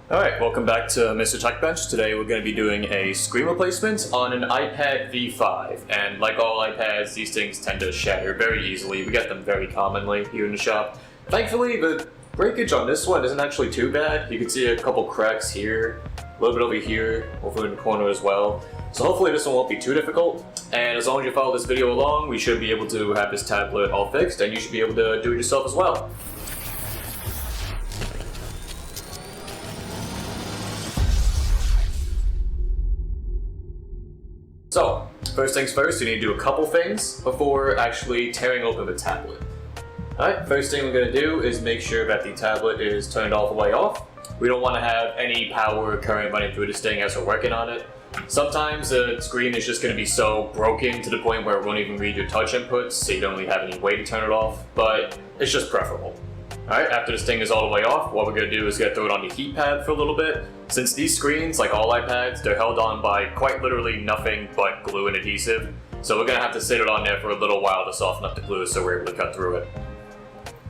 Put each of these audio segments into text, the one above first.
Alright, welcome back to Mr. Tech Bench. Today we're going to be doing a screen replacement on an iPad v5. And like all iPads, these things tend to shatter very easily. We get them very commonly here in the shop. Thankfully, the breakage on this one isn't actually too bad. You can see a couple cracks here, a little bit over here, over in the corner as well. So hopefully this one won't be too difficult. And as long as you follow this video along, we should be able to have this tablet all fixed, and you should be able to do it yourself as well. So, first things first, you need to do a couple things before actually tearing open the tablet. Alright, first thing we're going to do is make sure that the tablet is turned all the way off. We don't want to have any power or current running through this thing as we're working on it. Sometimes the screen is just going to be so broken to the point where it won't even read your touch inputs, so you don't really have any way to turn it off, but it's just preferable. Alright, after this thing is all the way off, what we're going to do is throw it on the heat pad for a little bit. Since these screens, like all iPads, they're held on by quite literally nothing but glue and adhesive. So we're going to have to sit it on there for a little while to soften up the glue so we're able to cut through it.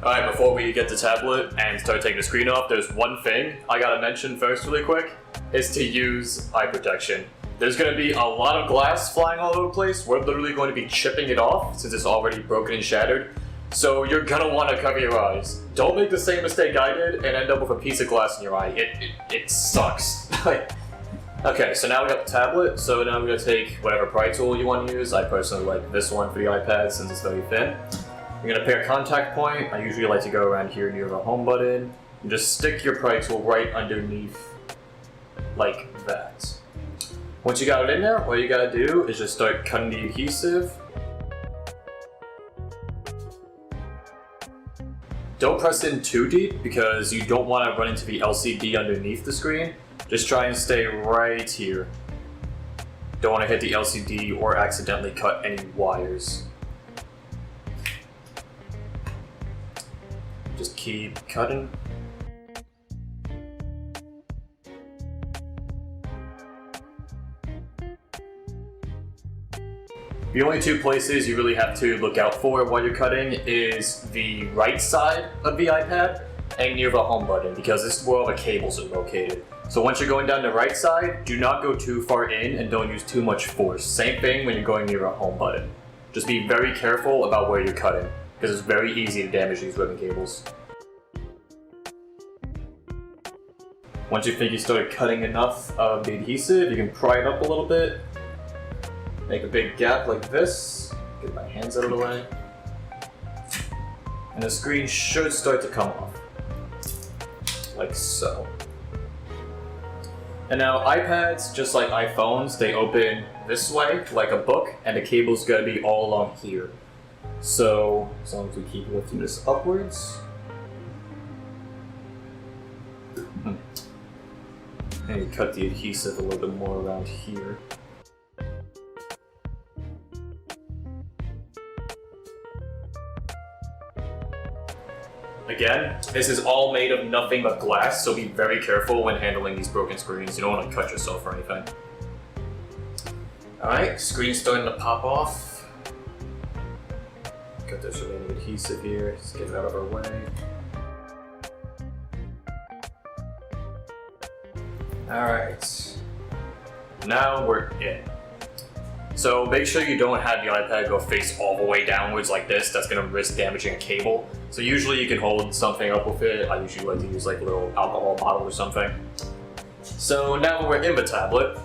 Alright, before we get the tablet and start taking the screen off, there's one thing I gotta mention first really quick, is to use eye protection. There's going to be a lot of glass flying all over the place. We're literally going to be chipping it off since it's already broken and shattered. So you're gonna want to cover your eyes. Don't make the same mistake I did and end up with a piece of glass in your eye. It sucks. Okay, so now we got the tablet. So now we're gonna take whatever pry tool you want to use. I personally like this one for the iPad since it's very thin. You're gonna pick a contact point. I usually like to go around here near the home button and just stick your pry tool right underneath, like that. Once you got it in there, all you gotta do is just start cutting the adhesive. Don't press in too deep because you don't want to run into the LCD underneath the screen. Just try and stay right here. Don't want to hit the LCD or accidentally cut any wires. Just keep cutting. The only two places you really have to look out for while you're cutting is the right side of the iPad and near the home button, because this is where all the cables are located. So once you're going down the right side, do not go too far in and don't use too much force. Same thing when you're going near a home button. Just be very careful about where you're cutting, because it's very easy to damage these ribbon cables. Once you think you started cutting enough of the adhesive, you can pry it up a little bit. Make a big gap like this, get my hands out of the way, and the screen should start to come off, like so. And now iPads, just like iPhones, they open this way, like a book, and the cable's gonna be all along here. So, as long as we keep lifting this upwards, and you cut the adhesive a little bit more around here. Again, this is all made of nothing but glass, so be very careful when handling these broken screens. You don't want to cut yourself or anything. Alright, screen's starting to pop off. Got this remaining adhesive here, just get it out of our way. Alright, now we're in. So make sure you don't have the iPad go face all the way downwards like this. That's going to risk damaging a cable. So usually you can hold something up with it. I usually like to use like a little alcohol bottle or something. So now that we're in the tablet,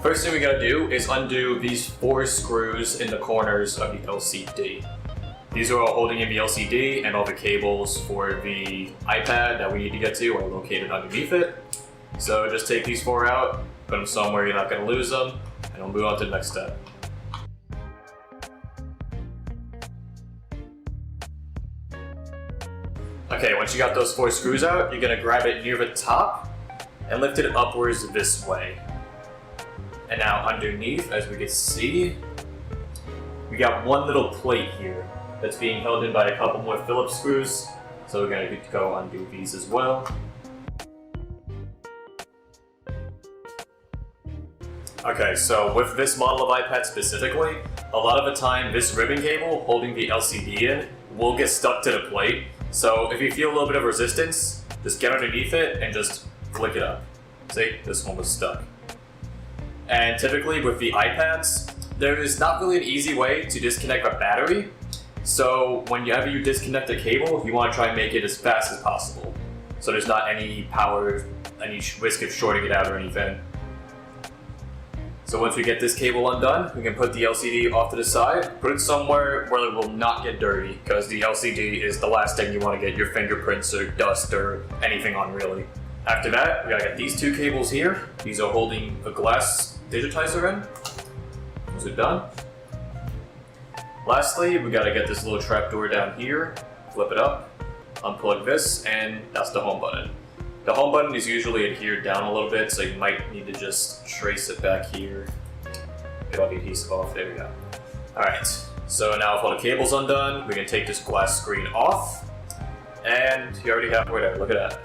first thing we got to do is undo these 4 screws in the corners of the LCD. These are all holding in the LCD, and all the cables for the iPad that we need to get to are located underneath it. So just take these 4 out, put them somewhere you're not going to lose them, and we'll move on to the next step. Okay, once you got those 4 screws out, you're going to grab it near the top and lift it upwards this way. And now underneath, as we can see, we got one little plate here that's being held in by a couple more Phillips screws. So we're going to go undo these as well. Okay, so with this model of iPad specifically, a lot of the time this ribbon cable holding the LCD in will get stuck to the plate. So if you feel a little bit of resistance, just get underneath it and just flick it up. See, this one was stuck. And typically with the iPads, there is not really an easy way to disconnect a battery. So whenever you disconnect a cable, you want to try and make it as fast as possible. So there's not any power, any risk of shorting it out or anything. So once we get this cable undone, we can put the LCD off to the side, put it somewhere where it will not get dirty, because the LCD is the last thing you want to get your fingerprints or dust or anything on, really. After that, we gotta get these two cables here. These are holding the glass digitizer in. Those are done. Lastly, we gotta get this little trap door down here, flip it up, unplug this, and that's the home button. The home button is usually adhered down a little bit, so you might need to just trace it back here. Get all the adhesive off, there we go. Alright, so now with all the cables undone, we can take this glass screen off, and you already have it there, look at that.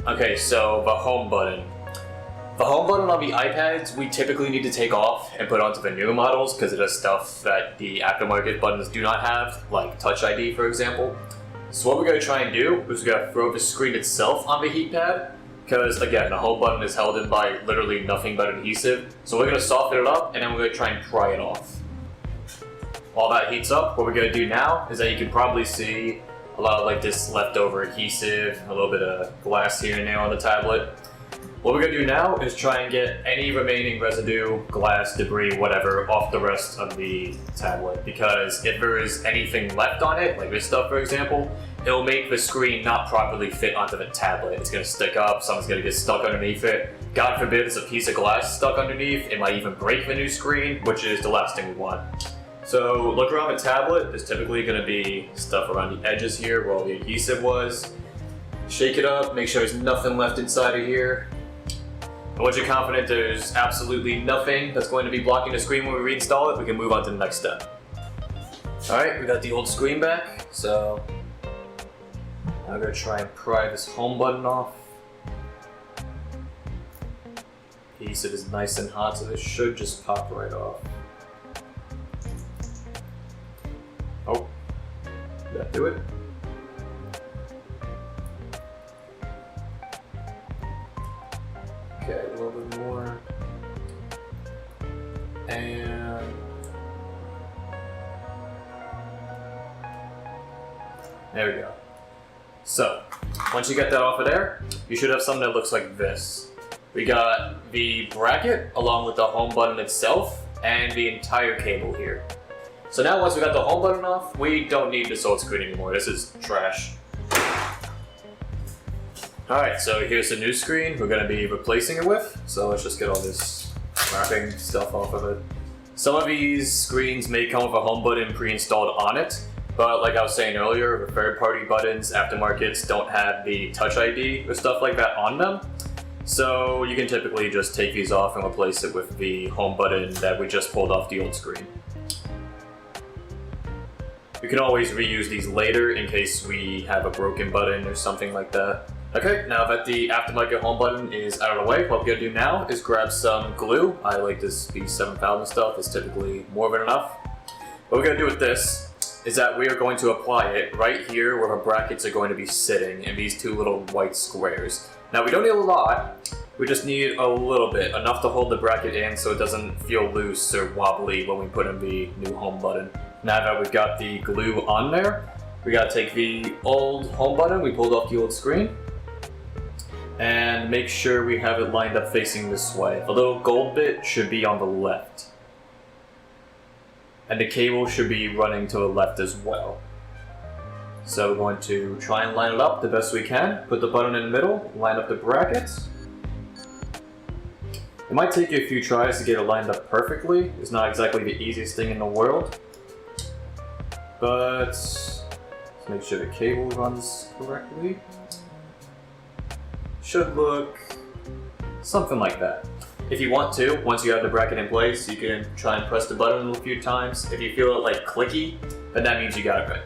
Okay, so the home button. The home button on the iPads, we typically need to take off and put onto the newer models because it has stuff that the aftermarket buttons do not have, like Touch ID, for example. So what we're going to try and do is we're going to throw the screen itself on the heat pad, because again, the home button is held in by literally nothing but adhesive. So we're going to soften it up and then we're going to try and pry it off. While that heats up, what we're going to do now is that you can probably see a lot of like this leftover adhesive, a little bit of glass here and there on the tablet. What we're going to do now is try and get any remaining residue, glass, debris, whatever, off the rest of the tablet, because if there is anything left on it, like this stuff for example, it will make the screen not properly fit onto the tablet. It's going to stick up, something's going to get stuck underneath it. God forbid there's a piece of glass stuck underneath, it might even break the new screen, which is the last thing we want. So look around the tablet, there's typically going to be stuff around the edges here where all the adhesive was. Shake it up, make sure there's nothing left inside of here. And once you're confident there's absolutely nothing that's going to be blocking the screen when we reinstall it, we can move on to the next step. Alright, we got the old screen back, so now I'm going to try and pry this home button off. Adhesive is nice and hot, so this should just pop right off. Oh, did that do it? Okay, a little bit more. And there we go. So, once you get that off of there, you should have something that looks like this. We got the bracket along with the home button itself and the entire cable here. So now once we got the home button off, we don't need this old screen anymore. This is trash. Alright, so here's the new screen we're going to be replacing it with. So let's just get all this wrapping stuff off of it. Some of these screens may come with a home button pre-installed on it, but like I was saying earlier, the third-party buttons, aftermarkets, don't have the Touch ID or stuff like that on them. So you can typically just take these off and replace it with the home button that we just pulled off the old screen. You can always reuse these later in case we have a broken button or something like that. Okay, now that the aftermarket home button is out of the way, what we're going to do now is grab some glue. I like this B7000 stuff, it's typically more than enough. What we're going to do with this is that we are going to apply it right here where our brackets are going to be sitting in these two little white squares. Now we don't need a lot, we just need a little bit, enough to hold the bracket in so it doesn't feel loose or wobbly when we put in the new home button. Now that we've got the glue on there, we got to take the old home button we pulled off the old screen and make sure we have it lined up facing this way. The little gold bit should be on the left. And the cable should be running to the left as well. So we're going to try and line it up the best we can. Put the button in the middle, line up the brackets. It might take you a few tries to get it lined up perfectly. It's not exactly the easiest thing in the world. But let's make sure the cable runs correctly. Should look something like that. If you want to, once you have the bracket in place, you can try and press the button a few times. If you feel it like clicky, then that means you got it right.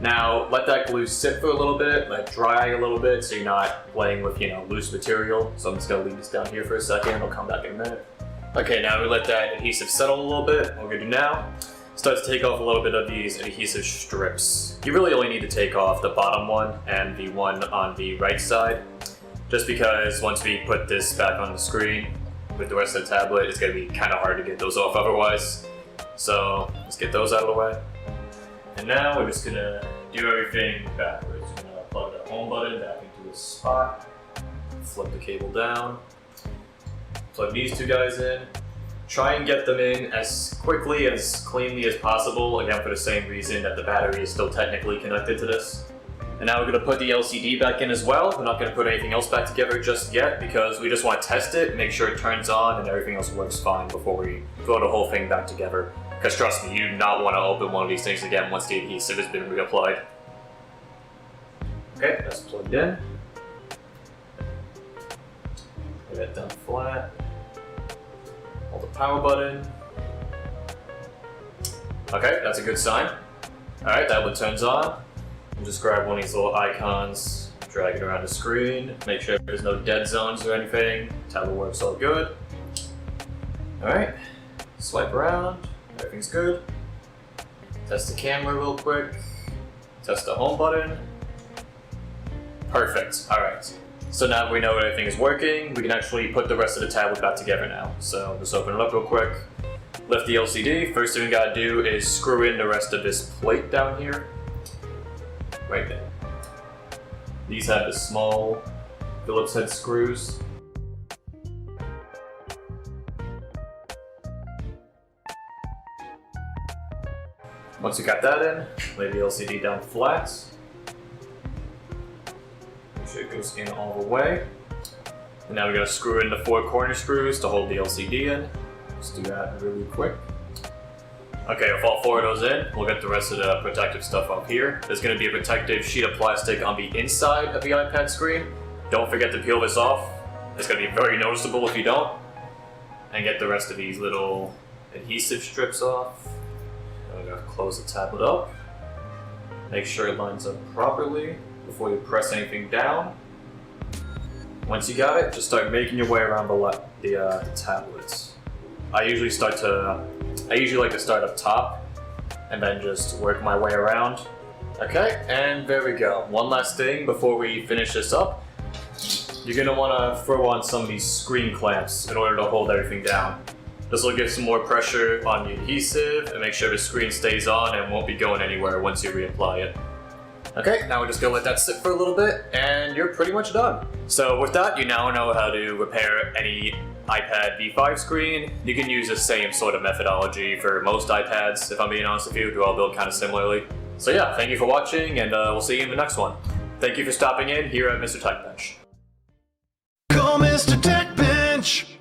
Now, let that glue sit for a little bit, let it dry a little bit so you're not playing with, loose material. So I'm just gonna leave this down here for a second, I'll come back in a minute. Okay, now we let that adhesive settle a little bit. What we're gonna do now, start to take off a little bit of these adhesive strips. You really only need to take off the bottom one and the one on the right side. just because once we put this back on the screen with the rest of the tablet, it's going to be kind of hard to get those off otherwise. So let's get those out of the way. And now we're just going to do everything backwards. We're going to plug the home button back into its spot, flip the cable down, plug these two guys in, try and get them in as quickly, as cleanly as possible, again for the same reason that the battery is still technically connected to this. And now we're going to put the LCD back in as well. We're not going to put anything else back together just yet because we just want to test it, make sure it turns on and everything else works fine before we throw the whole thing back together. Because trust me, you do not want to open one of these things again once the adhesive has been reapplied. Okay, that's plugged in. Get it down flat. Hold the power button. Okay, that's a good sign. Alright, tablet turns on. We'll just grab one of these little icons, drag it around the screen, make sure there's no dead zones or anything. Tablet works all good. Alright, swipe around, everything's good. Test the camera real quick. Test the home button. Perfect, alright. So now that we know everything is working, we can actually put the rest of the tablet back together now. So just open it up real quick, lift the LCD. First thing we gotta do is screw in the rest of this plate down here. Right there. These have the small Phillips head screws. Once you got that in, lay the LCD down flat. Make sure it goes in all the way. And now we gotta screw in the 4 corner screws to hold the LCD in. Let's do that really quick. Okay, with all 4 of those in, we'll get the rest of the protective stuff up here. There's going to be a protective sheet of plastic on the inside of the iPad screen. Don't forget to peel this off. It's going to be very noticeable if you don't. And get the rest of these little adhesive strips off. I'm going to close the tablet up. Make sure it lines up properly before you press anything down. Once you got it, just start making your way around the tablets. I usually like to start up top and then just work my way around. Okay, and there we go. One last thing before we finish this up. You're gonna wanna throw on some of these screen clamps in order to hold everything down. This will give some more pressure on the adhesive and make sure the screen stays on and won't be going anywhere once you reapply it. Okay, now we're just gonna let that sit for a little bit and you're pretty much done. So with that, you now know how to repair any iPad V5 screen. You can use the same sort of methodology for most iPads, if I'm being honest with you. They're all built kind of similarly. So yeah, thank you for watching and we'll see you in the next one. Thank you for stopping in here at Mr. Tech Bench. Call Mr. Tech Bench.